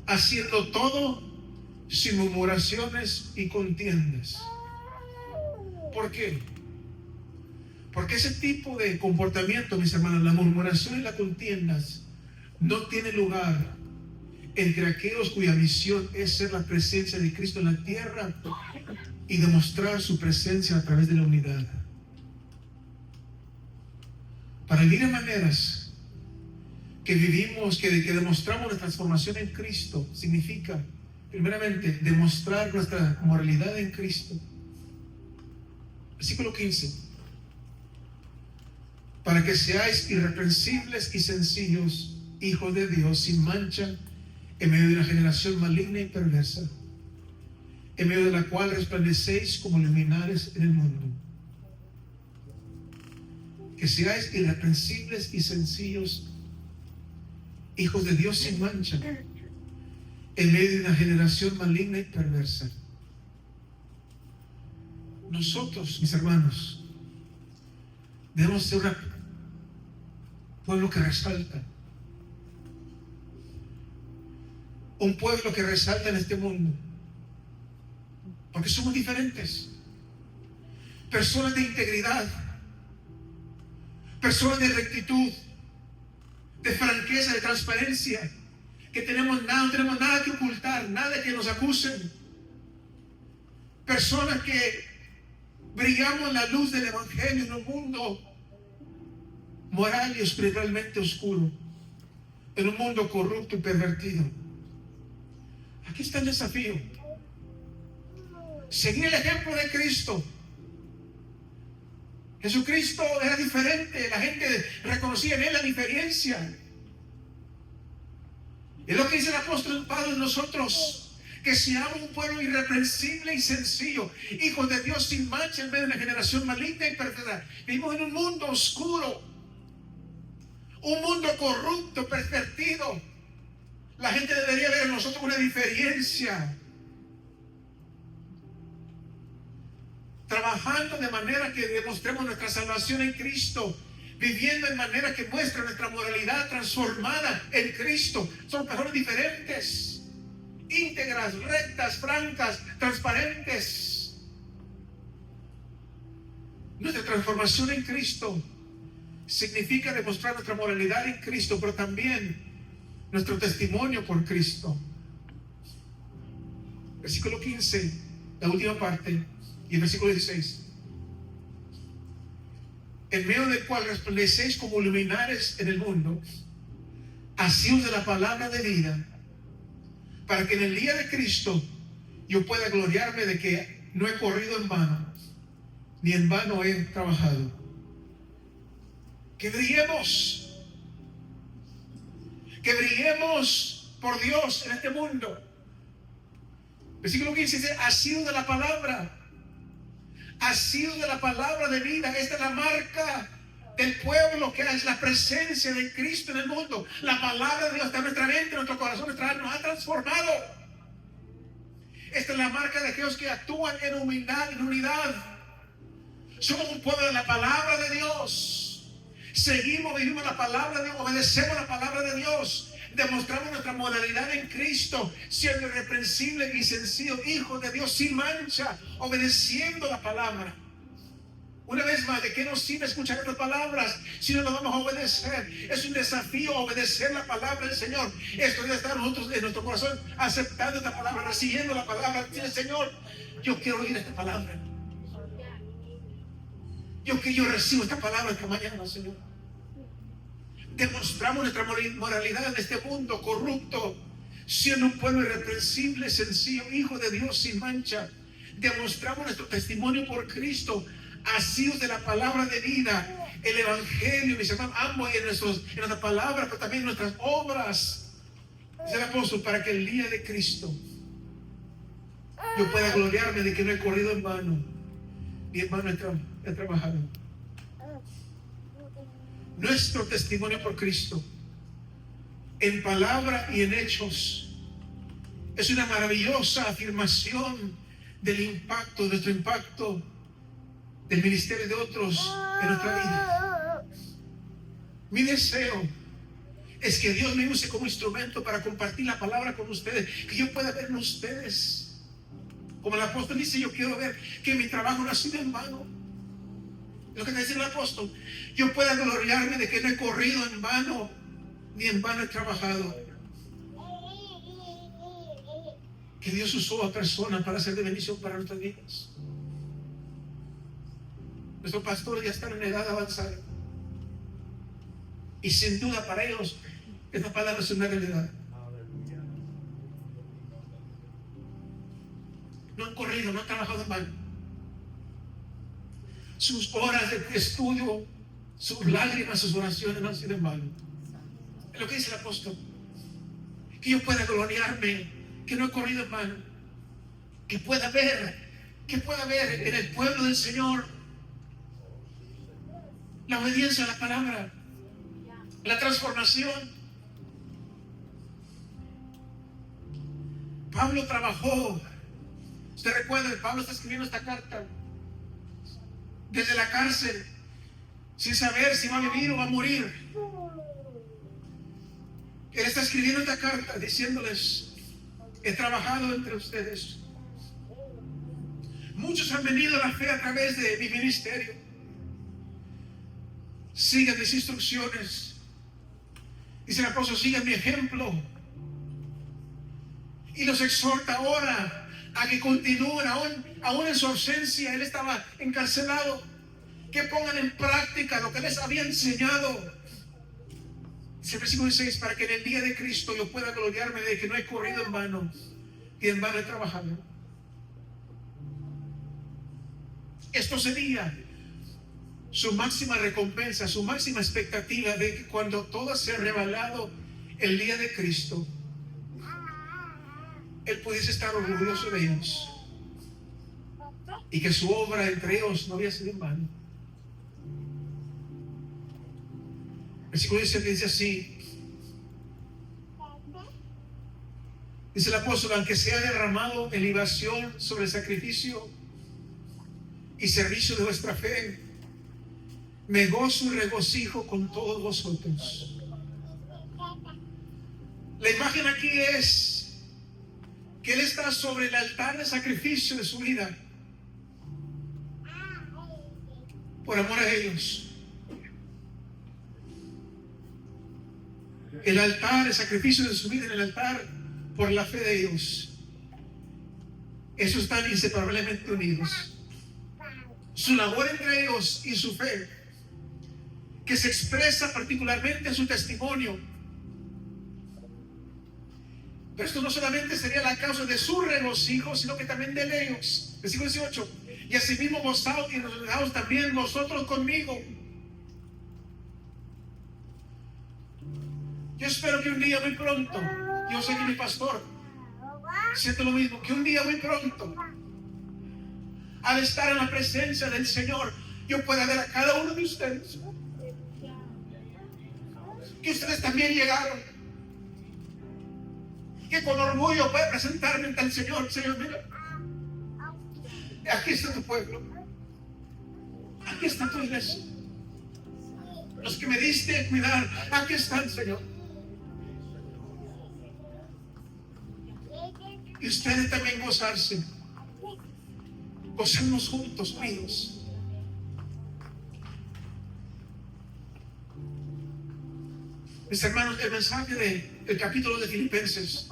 haciendo todo sin murmuraciones y contiendas. ¿Por qué? Porque ese tipo de comportamiento, mis hermanos, la murmuración y las contiendas, no tiene lugar entre aquellos cuya misión es ser la presencia de Cristo en la tierra y demostrar su presencia a través de la unidad. Para vivir en maneras que vivimos, que demostramos la transformación en Cristo, significa, primeramente, demostrar nuestra moralidad en Cristo. Versículo 15. Para que seáis irreprensibles y sencillos, hijos de Dios, sin mancha, en medio de una generación maligna y perversa, en medio de la cual resplandecéis como luminares en el mundo. Que seáis irreprensibles y sencillos, hijos de Dios sin mancha, en medio de una generación maligna y perversa. Nosotros, mis hermanos, debemos ser un pueblo que resalta. Un pueblo que resalta en este mundo. Porque somos diferentes. Personas de integridad. Personas de rectitud. de franqueza, de transparencia, que no tenemos nada que ocultar, nada que nos acusen. Personas que brillamos la luz del Evangelio en un mundo moral y espiritualmente oscuro, en un mundo corrupto y pervertido. Aquí está el desafío: seguir el ejemplo de Cristo. Jesucristo era diferente, la gente reconocía en él la diferencia. Es lo que dice el apóstol Pablo en nosotros: que seamos un pueblo irreprensible y sencillo, hijos de Dios sin mancha en medio de una generación maligna y perversa. Vivimos en un mundo oscuro, un mundo corrupto, pervertido. La gente debería ver en nosotros una diferencia, trabajando de manera que demostremos nuestra salvación en Cristo, viviendo de manera que muestra nuestra moralidad transformada en Cristo. Son personas diferentes, íntegras, rectas, francas, transparentes. Nuestra transformación en Cristo significa demostrar nuestra moralidad en Cristo, pero también nuestro testimonio por Cristo. Versículo 15, la última parte, y el versículo 16: en medio del cual resplandecéis como luminares en el mundo, asíos de la palabra de vida, para que en el día de Cristo yo pueda gloriarme de que no he corrido en vano, ni en vano he trabajado. Que brillemos por Dios en este mundo. Versículo 15 dice: asíos de la palabra, asíos de la palabra de vida. Esta es la marca del pueblo, que es la presencia de Cristo en el mundo. La palabra de Dios está en nuestra mente, en nuestro corazón, nuestra alma, nos ha transformado. Esta es la marca de aquellos que actúan en humildad, en unidad. Somos un pueblo de la palabra de Dios. Seguimos, vivimos la palabra de Dios, obedecemos la palabra de Dios, demostramos nuestra moralidad en Cristo, siendo irreprensible y sencillo, hijos de Dios sin mancha, obedeciendo la palabra. Una vez más, ¿de qué nos sirve escuchar estas palabras si no las vamos a obedecer? Es un desafío obedecer la palabra del Señor. Esto debe estar nosotros en nuestro corazón, aceptando esta palabra, recibiendo la palabra. Dice: Señor, yo quiero oír esta palabra. Yo recibo esta palabra esta mañana, Señor. Demostramos nuestra moralidad en este mundo corrupto, siendo un pueblo irreprensible, sencillo, hijo de Dios sin mancha. Demostramos nuestro testimonio por Cristo, asíos de la palabra de vida, el Evangelio, mis hermanos, ambos en nuestra palabra, pero también en nuestras obras. Dice el apóstol: para que el día de Cristo yo pueda gloriarme de que no he corrido en vano, ni en vano he trabajado. Nuestro testimonio por Cristo, en palabra y en hechos, es una maravillosa afirmación del impacto, de nuestro impacto, del ministerio de otros en nuestra vida. Mi deseo es que Dios me use como instrumento para compartir la palabra con ustedes, que yo pueda ver en ustedes, como el apóstol dice: yo quiero ver que mi trabajo no ha sido en vano. Lo que dice el apóstol: yo pueda gloriarme de que no he corrido en vano, ni en vano he trabajado. Que Dios usó a personas para hacer de bendición para nuestras vidas. Nuestros pastores ya están en edad avanzada, y sin duda para ellos esta palabra es una realidad. No han corrido, no han trabajado en vano. Sus horas de estudio, sus lágrimas, sus oraciones no han sido en vano. Es lo que dice el apóstol: que yo pueda gloriarme, que no he corrido en vano, que pueda ver en el pueblo del Señor la obediencia a la palabra, la transformación. Pablo trabajó. Usted recuerda, Pablo está escribiendo esta carta desde la cárcel, sin saber si va a vivir o va a morir. Él está escribiendo esta carta diciéndoles: he trabajado entre ustedes. Muchos han venido a la fe a través de mi ministerio. Sigan mis instrucciones. Dice el apóstol: sigan mi ejemplo. Y los exhorta ahora a que continúen aún en su ausencia. Él estaba encarcelado. Que pongan en práctica lo que les había enseñado. Dice el versículo 6: para que en el día de Cristo yo pueda gloriarme de que no he corrido en vano y en vano he trabajado. Esto sería su máxima recompensa, su máxima expectativa, de que cuando todo se ha revelado el día de Cristo, Él pudiese estar orgulloso de ellos y que su obra entre ellos no había sido en vano. El versículo dice así: dice el apóstol: aunque sea derramado en libación sobre el sacrificio y servicio de vuestra fe, me gozo y regocijo con todos vosotros. La imagen aquí es que Él está sobre el altar de sacrificio de su vida por amor a ellos. El altar, el sacrificio de su vida en el altar por la fe de ellos. Esos están inseparablemente unidos. Su labor entre ellos y su fe, que se expresa particularmente en su testimonio. Pero esto no solamente sería la causa de su regocijo, sino que también de ellos. Versículo 18: y asimismo gozaos y regocijaos también vosotros conmigo. Yo espero que un día muy pronto, yo sé que mi pastor siento lo mismo, que un día muy pronto, al estar en la presencia del Señor, yo pueda ver a cada uno de ustedes, que ustedes también llegaron, que con orgullo pueda presentarme ante el Señor. Señor, mira, aquí está tu pueblo, aquí está tu iglesia, los que me diste a cuidar, aquí están, Señor. Y ustedes también gozarse. Gozarnos juntos, unidos. Mis hermanos, el mensaje del capítulo de Filipenses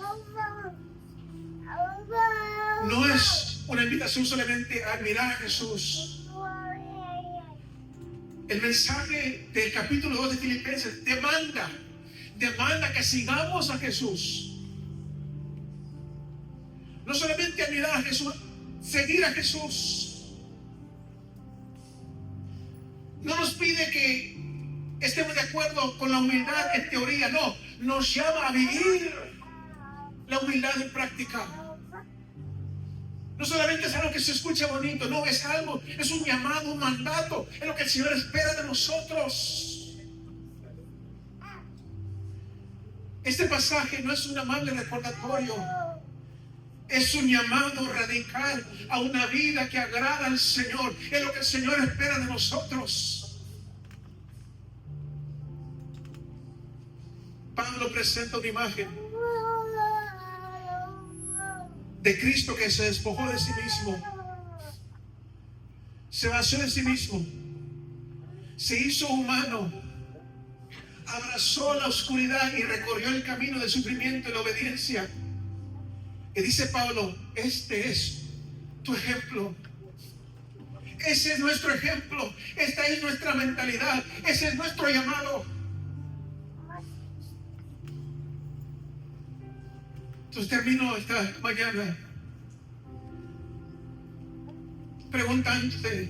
no es una invitación solamente a admirar a Jesús. El mensaje del capítulo 2 de Filipenses demanda que sigamos a Jesús. No solamente admirar a Jesús, seguir a Jesús. No nos pide que estemos de acuerdo con la humildad en teoría, no. Nos llama a vivir la humildad en práctica. No solamente es algo que se escucha bonito, no, es algo, es un llamado, un mandato, es lo que el Señor espera de nosotros. Este pasaje no es un amable recordatorio, es un llamado radical a una vida que agrada al Señor. Es lo que el Señor espera de nosotros. Pablo presenta una imagen de Cristo que se despojó de sí mismo, se vació de sí mismo, se hizo humano, abrazó la oscuridad y recorrió el camino del sufrimiento y la obediencia. Y dice Pablo: este es tu ejemplo. Ese es nuestro ejemplo. Esta es nuestra mentalidad. Ese es nuestro llamado. Entonces termino esta mañana preguntándote: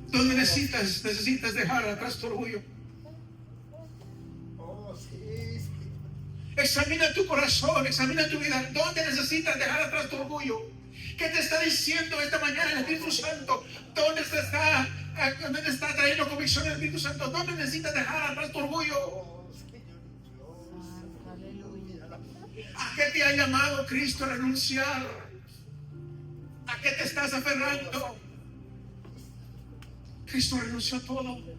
¿dónde necesitas dejar atrás tu orgullo? Examina tu corazón, examina tu vida. ¿Dónde necesitas dejar atrás tu orgullo? ¿Qué te está diciendo esta mañana el Espíritu Santo? ¿Dónde te está trayendo convicción el Espíritu Santo? ¿Dónde necesitas dejar atrás tu orgullo? ¿A qué te ha llamado Cristo a renunciar? ¿A qué te estás aferrando? Cristo renunció a todo.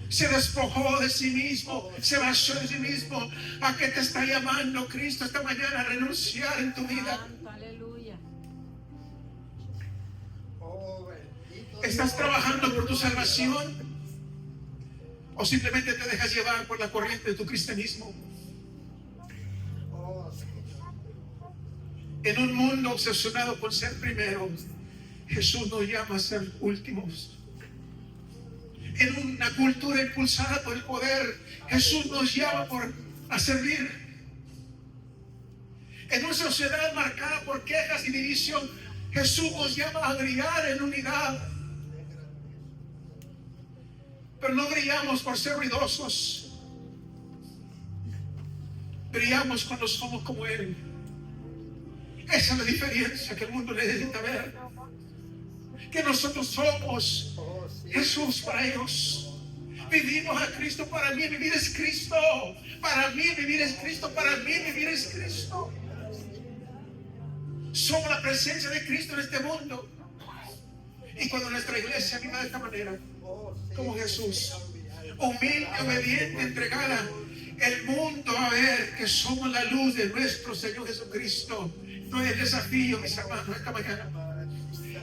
Se despojó de sí mismo, se vació de sí mismo. ¿A qué te está llamando Cristo esta mañana a renunciar en tu vida? Aleluya. ¿Estás trabajando por tu salvación? ¿O simplemente te dejas llevar por la corriente de tu cristianismo? En un mundo obsesionado por ser primero, Jesús nos llama a ser últimos. En una cultura impulsada por el poder, Jesús nos llama a servir. En una sociedad marcada por quejas y división, Jesús nos llama a brillar en unidad. Pero no brillamos por ser ruidosos. Brillamos cuando somos como Él. Esa es la diferencia que el mundo necesita ver. Que nosotros somos Jesús para ellos. Vivimos a Cristo. Para mí vivir es Cristo. Para mí vivir es Cristo. Para mí vivir es Cristo. Somos la presencia de Cristo en este mundo. Y cuando nuestra iglesia viva de esta manera, como Jesús, humilde, obediente, entregada, el mundo va a ver que somos la luz de nuestro Señor Jesucristo. No es el desafío, mis hermanos, esta mañana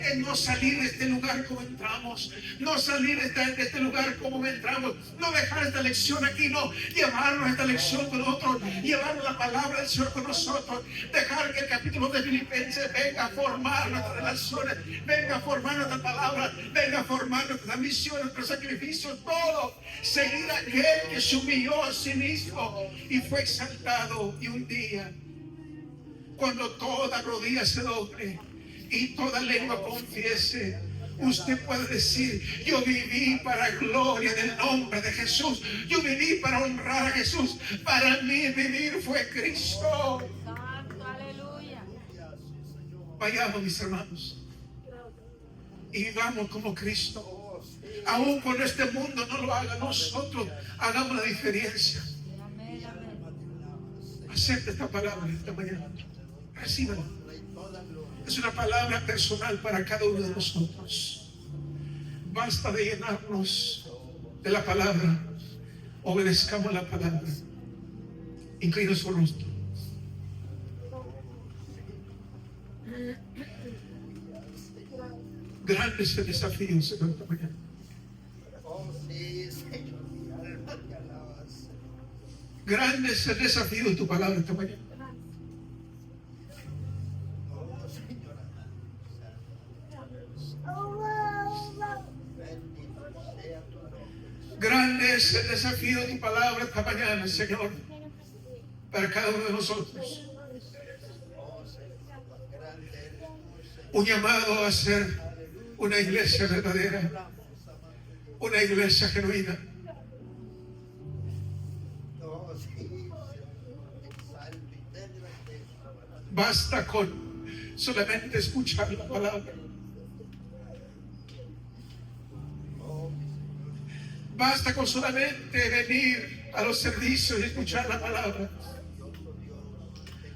es no salir de este lugar como entramos, no salir de este lugar como entramos, no dejar esta lección aquí, no llevarnos esta lección con nosotros, llevarnos la palabra del Señor con nosotros, dejar que el capítulo de Filipenses venga a formar nuestras relaciones, venga a formar nuestra palabra, venga a formar nuestra misión, nuestro sacrificio, todo, seguir a aquel que se humilló a sí mismo y fue exaltado. Y un día, cuando toda rodilla se doble y toda lengua confiese, usted puede decir: yo viví para gloria del nombre de Jesús, yo viví para honrar a Jesús, para mí vivir fue Cristo. Santo, aleluya. Vayamos, mis hermanos, y vivamos como Cristo. Aun cuando este mundo no lo haga, nosotros hagamos la diferencia. Amén, amén. Acepta esta palabra esta mañana, recíbala. Es una palabra personal para cada uno de nosotros. Basta de llenarnos de la palabra. Obedezcamos la palabra. Inclina su rostro. Grande es el desafío, Señor, esta mañana. Grande es el desafío de tu palabra esta mañana. Grande es el desafío de tu palabra esta mañana, Señor, para cada uno de nosotros. Un llamado a ser una iglesia verdadera, una iglesia genuina. Basta con solamente escuchar la palabra. Basta con solamente venir a los servicios y escuchar la palabra.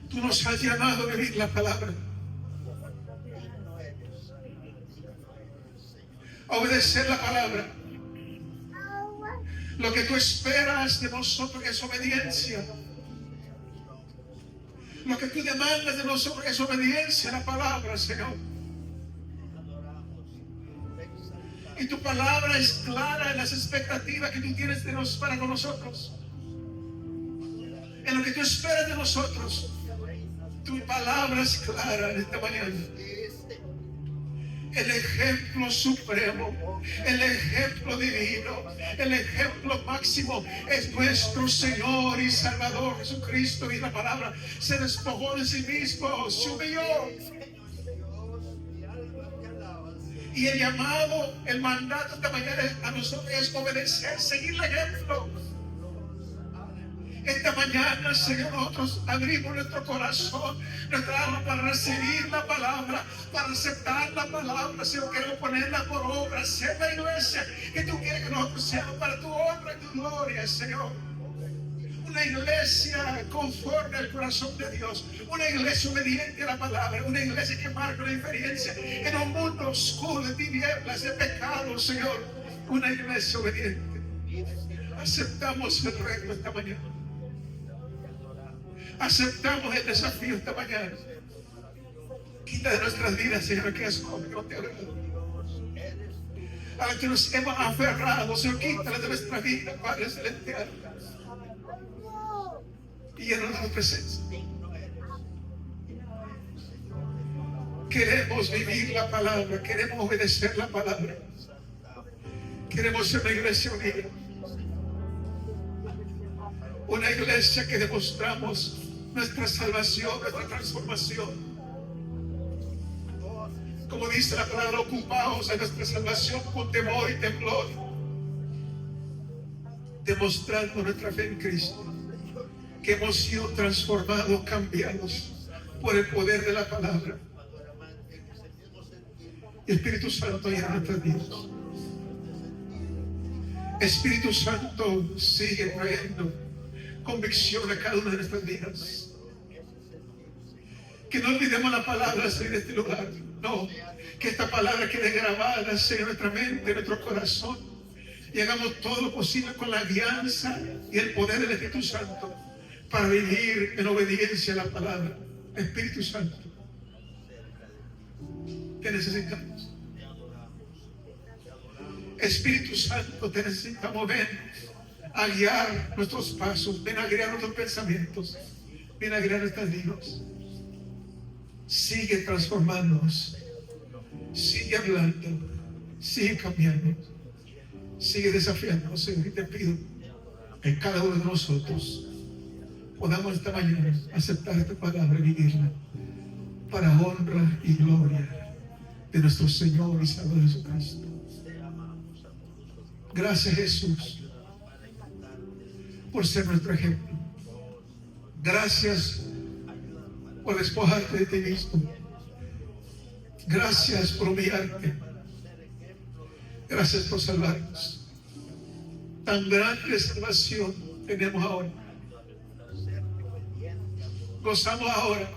Tú nos has llamado a vivir la palabra, a obedecer la palabra. Lo que tú esperas de nosotros es obediencia. Lo que tú demandas de nosotros es obediencia a la palabra, Señor. Y tu palabra es clara en las expectativas que tú tienes para con nosotros. En lo que tú esperas de nosotros. Tu palabra es clara en esta mañana. El ejemplo supremo, el ejemplo divino, el ejemplo máximo es nuestro Señor y Salvador Jesucristo. Y la palabra se despojó de sí mismo, se humilló. Y el llamado, el mandato esta mañana a nosotros es obedecer, seguir el ejemplo. Esta mañana, Señor, nosotros abrimos nuestro corazón, nuestra alma para recibir la palabra, para aceptar la palabra. Señor, queremos ponerla por obra, ser la iglesia que tú quieres que nosotros seamos para tu honra y tu gloria, Señor. Una iglesia conforme al corazón de Dios, una iglesia obediente a la palabra, una iglesia que marca la diferencia en un mundo oscuro de tinieblas, de pecado, Señor. Una iglesia obediente. Aceptamos el reto esta mañana. Aceptamos el desafío esta mañana. Quita de nuestras vidas, Señor, que es como que no te agrada. a la que nos hemos aferrado, Señor, quítala de nuestra vida, Padre Celestial. Y llena nuestra presencia. Queremos vivir la palabra, queremos obedecer la palabra. Queremos ser una iglesia unida. Una iglesia que demostramos nuestra salvación, nuestra transformación. Como dice la palabra, ocupaos en nuestra salvación con temor y temblor, demostrando nuestra fe en Cristo, que hemos sido transformados, cambiados por el poder de la palabra. Espíritu Santo, llena nuestras vidas. Espíritu Santo, sigue trayendo convicción a cada una de nuestras vidas. Que no olvidemos la palabra, Señor, en este lugar. No, que esta palabra quede grabada, Señor, en nuestra mente, en nuestro corazón. Y hagamos todo lo posible con la alianza y el poder del Espíritu Santo para vivir en obediencia a la palabra. Espíritu Santo, te necesitamos. Espíritu Santo, te necesitamos. Ven a guiar nuestros pasos, ven a guiar nuestros pensamientos, ven a guiar nuestras vidas. Sigue transformándonos, sigue hablando, sigue cambiando, sigue desafiándonos, Señor. Y te pido que cada uno de nosotros podamos esta mañana aceptar esta palabra y vivirla para honra y gloria de nuestro Señor y Salvador Jesucristo. Gracias, Jesús, por ser nuestro ejemplo. Gracias por despojarte de ti mismo. Gracias por humillarte. Gracias por salvarnos. Tan grande salvación tenemos ahora. Gozamos ahora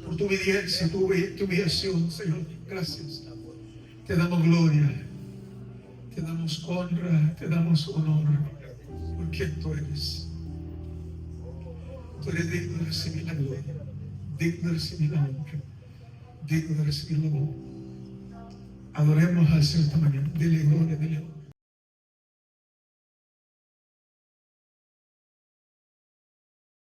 por tu obediencia, tu humillación, Señor. Gracias. Te damos gloria, te damos honra, te damos honor por quien tú eres. Tú eres digno de recibir la gloria, digno de recibir la honra, digno de recibir la honra. Adoremos al Señor esta mañana. Dele gloria, dele honra.